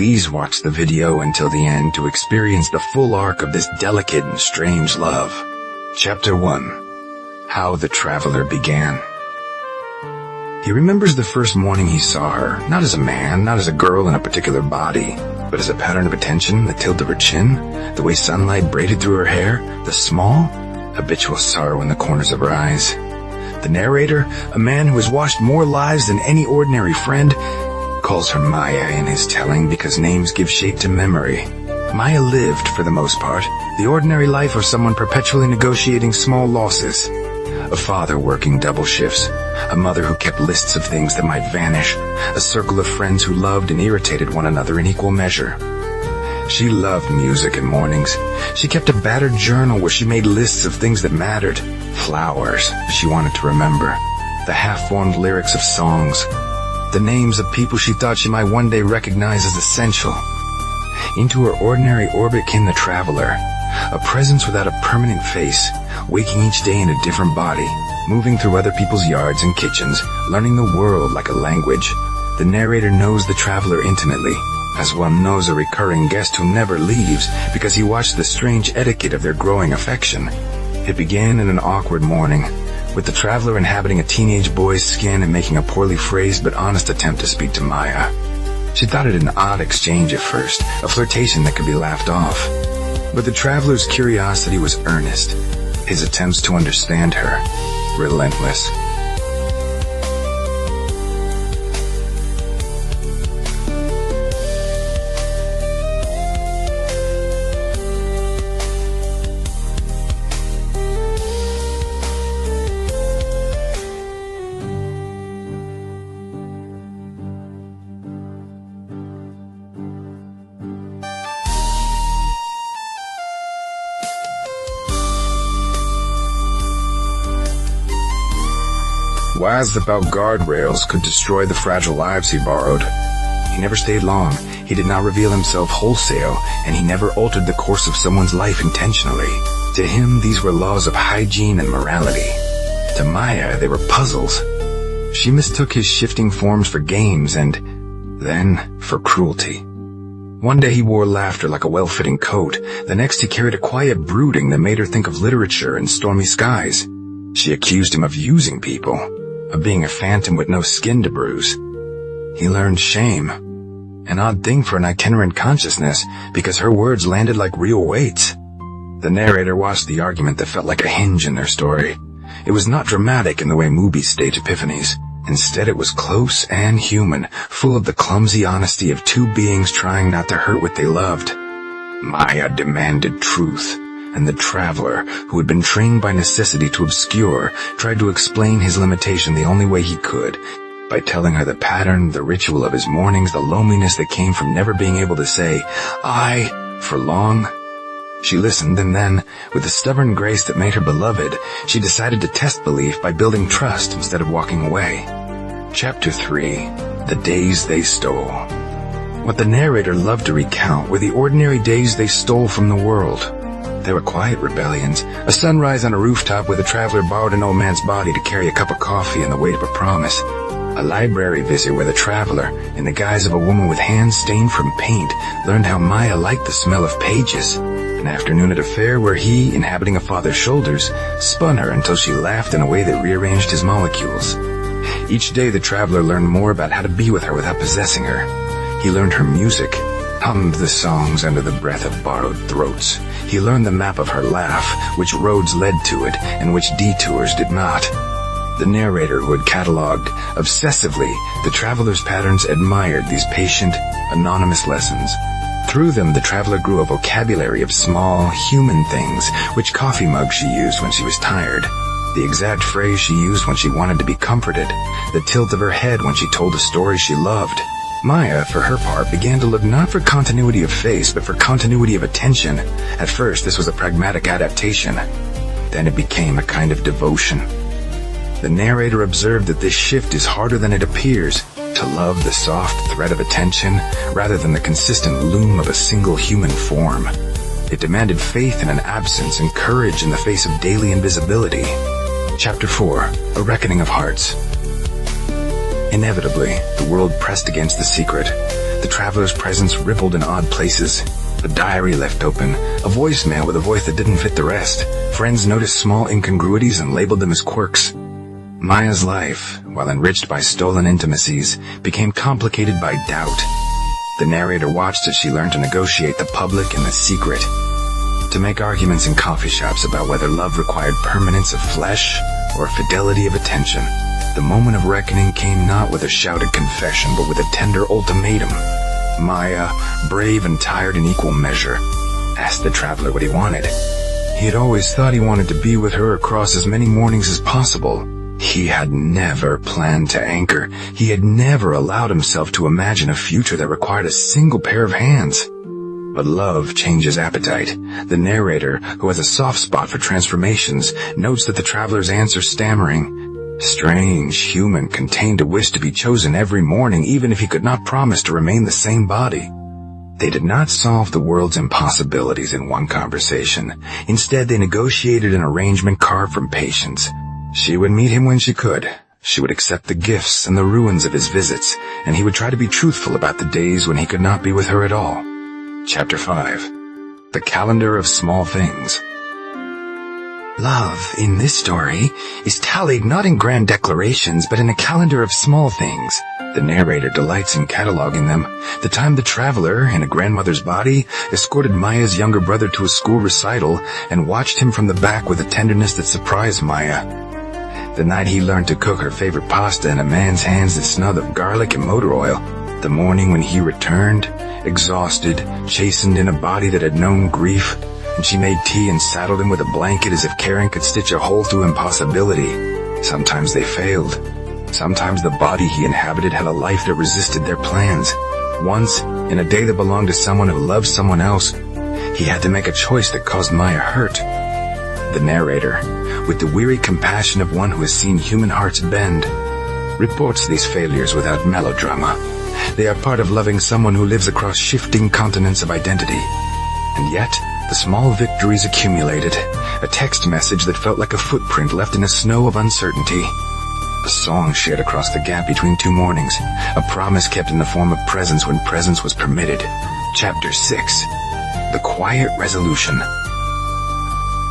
Please watch the video until the end to experience the full arc of this delicate and strange love. Chapter 1. How the Traveler Began. He remembers the first morning he saw her, not as a man, not as a girl in a particular body, but as a pattern of attention, the tilt of her chin, the way sunlight braided through her hair, the small, habitual sorrow in the corners of her eyes. The narrator, a man who has watched more lives than any ordinary friend, calls her Maya in his telling because names give shape to memory. Maya lived, for the most part, the ordinary life of someone perpetually negotiating small losses. A father working double shifts, a mother who kept lists of things that might vanish, a circle of friends who loved and irritated one another in equal measure. She loved music in mornings. She kept a battered journal where she made lists of things that mattered, flowers she wanted to remember, the half-formed lyrics of songs, the names of people she thought she might one day recognize as essential. Into her ordinary orbit came the traveler, a presence without a permanent face, waking each day in a different body, moving through other people's yards and kitchens, learning the world like a language. The narrator knows the traveler intimately, as one knows a recurring guest who never leaves because he watched the strange etiquette of their growing affection. It began in an awkward morning, with the traveler inhabiting a teenage boy's skin and making a poorly phrased but honest attempt to speak to Maya. She thought it an odd exchange at first, a flirtation that could be laughed off. But the traveler's curiosity was earnest, his attempts to understand her relentless. Wise about guardrails could destroy the fragile lives he borrowed. He never stayed long, he did not reveal himself wholesale, and he never altered the course of someone's life intentionally. To him, these were laws of hygiene and morality. To Maya, they were puzzles. She mistook his shifting forms for games and, then, for cruelty. One day he wore laughter like a well-fitting coat, the next he carried a quiet brooding that made her think of literature and stormy skies. She accused him of using people, of being a phantom with no skin to bruise. He learned shame, an odd thing for an itinerant consciousness, because her words landed like real weights. The narrator watched the argument that felt like a hinge in their story. It was not dramatic in the way movies stage epiphanies. Instead, it was close and human, full of the clumsy honesty of two beings trying not to hurt what they loved. Maya demanded truth, and the traveler, who had been trained by necessity to obscure, tried to explain his limitation the only way he could, by telling her the pattern, the ritual of his mornings, the loneliness that came from never being able to say, I, for long. She listened, and then, with a stubborn grace that made her beloved, she decided to test belief by building trust instead of walking away. Chapter 3. The Days They Stole. What the narrator loved to recount were the ordinary days they stole from the world. They were quiet rebellions, a sunrise on a rooftop where the traveler borrowed an old man's body to carry a cup of coffee in the weight of a promise, a library visit where the traveler, in the guise of a woman with hands stained from paint, learned how Maya liked the smell of pages, an afternoon at a fair where he, inhabiting a father's shoulders, spun her until she laughed in a way that rearranged his molecules. Each day the traveler learned more about how to be with her without possessing her. He learned her music, hummed the songs under the breath of borrowed throats. He learned the map of her laugh, which roads led to it, and which detours did not. The narrator, who had catalogued, obsessively, the traveler's patterns, admired these patient, anonymous lessons. Through them, the traveler grew a vocabulary of small, human things, which coffee mugs she used when she was tired, the exact phrase she used when she wanted to be comforted, the tilt of her head when she told a story she loved. Maya, for her part, began to look not for continuity of face, but for continuity of attention. At first, this was a pragmatic adaptation. Then it became a kind of devotion. The narrator observed that this shift is harder than it appears, to love the soft thread of attention rather than the consistent loom of a single human form. It demanded faith in an absence and courage in the face of daily invisibility. Chapter 4. A Reckoning of Hearts. Inevitably, the world pressed against the secret. The traveler's presence rippled in odd places. A diary left open, a voicemail with a voice that didn't fit the rest. Friends noticed small incongruities and labeled them as quirks. Maya's life, while enriched by stolen intimacies, became complicated by doubt. The narrator watched as she learned to negotiate the public and the secret, to make arguments in coffee shops about whether love required permanence of flesh or fidelity of attention. The moment of reckoning came not with a shouted confession, but with a tender ultimatum. Maya, brave and tired in equal measure, asked the traveler what he wanted. He had always thought he wanted to be with her across as many mornings as possible. He had never planned to anchor. He had never allowed himself to imagine a future that required a single pair of hands. But love changes appetite. The narrator, who has a soft spot for transformations, notes that the traveler's answer stammering. Strange human contained a wish to be chosen every morning, even if he could not promise to remain the same body. They did not solve the world's impossibilities in one conversation. Instead, they negotiated an arrangement carved from patience. She would meet him when she could. She would accept the gifts and the ruins of his visits, and he would try to be truthful about the days when he could not be with her at all. Chapter 5. The Calendar of Small Things. Love, in this story, is tallied not in grand declarations, but in a calendar of small things. The narrator delights in cataloging them. The time the traveler, in a grandmother's body, escorted Maya's younger brother to a school recital and watched him from the back with a tenderness that surprised Maya. The night he learned to cook her favorite pasta in a man's hands that smelled of garlic and motor oil. The morning when he returned, exhausted, chastened in a body that had known grief, and she made tea and saddled him with a blanket as if caring could stitch a hole through impossibility. Sometimes they failed. Sometimes the body he inhabited had a life that resisted their plans. Once, in a day that belonged to someone who loved someone else, he had to make a choice that caused Maya hurt. The narrator, with the weary compassion of one who has seen human hearts bend, reports these failures without melodrama. They are part of loving someone who lives across shifting continents of identity. And yet, the small victories accumulated, a text message that felt like a footprint left in a snow of uncertainty. A song shared across the gap between two mornings, a promise kept in the form of presence when presence was permitted. Chapter 6. The Quiet Resolution.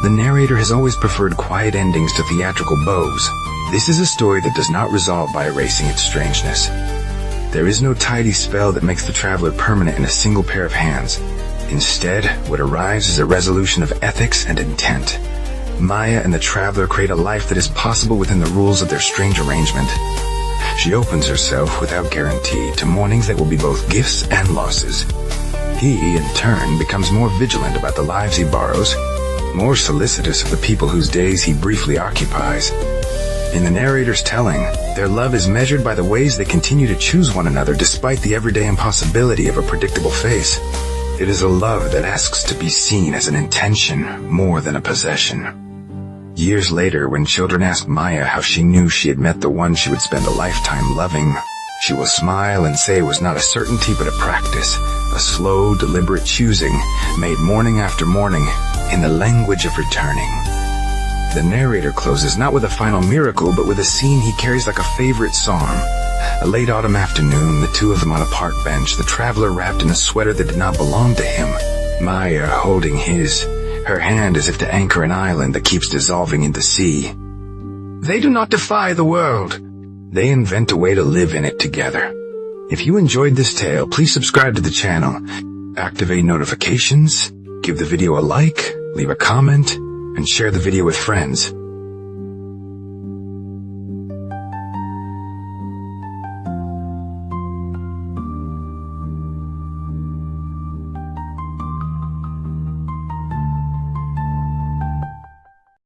The narrator has always preferred quiet endings to theatrical bows. This is a story that does not resolve by erasing its strangeness. There is no tidy spell that makes the traveler permanent in a single pair of hands. Instead, what arrives is a resolution of ethics and intent. Maya and the traveler create a life that is possible within the rules of their strange arrangement. She opens herself, without guarantee, to mornings that will be both gifts and losses. He, in turn, becomes more vigilant about the lives he borrows, more solicitous of the people whose days he briefly occupies. In the narrator's telling, their love is measured by the ways they continue to choose one another despite the everyday impossibility of a predictable face. It is a love that asks to be seen as an intention more than a possession. Years later, when children ask Maya how she knew she had met the one she would spend a lifetime loving, she will smile and say it was not a certainty but a practice, a slow, deliberate choosing, made morning after morning, in the language of returning. The narrator closes not with a final miracle, but with a scene he carries like a favorite psalm. A late autumn afternoon, the two of them on a park bench, the traveler wrapped in a sweater that did not belong to him, Maya holding his, her hand as if to anchor an island that keeps dissolving in the sea. They do not defy the world. They invent a way to live in it together. If you enjoyed this tale, please subscribe to the channel, activate notifications, give the video a like, leave a comment, and share the video with friends.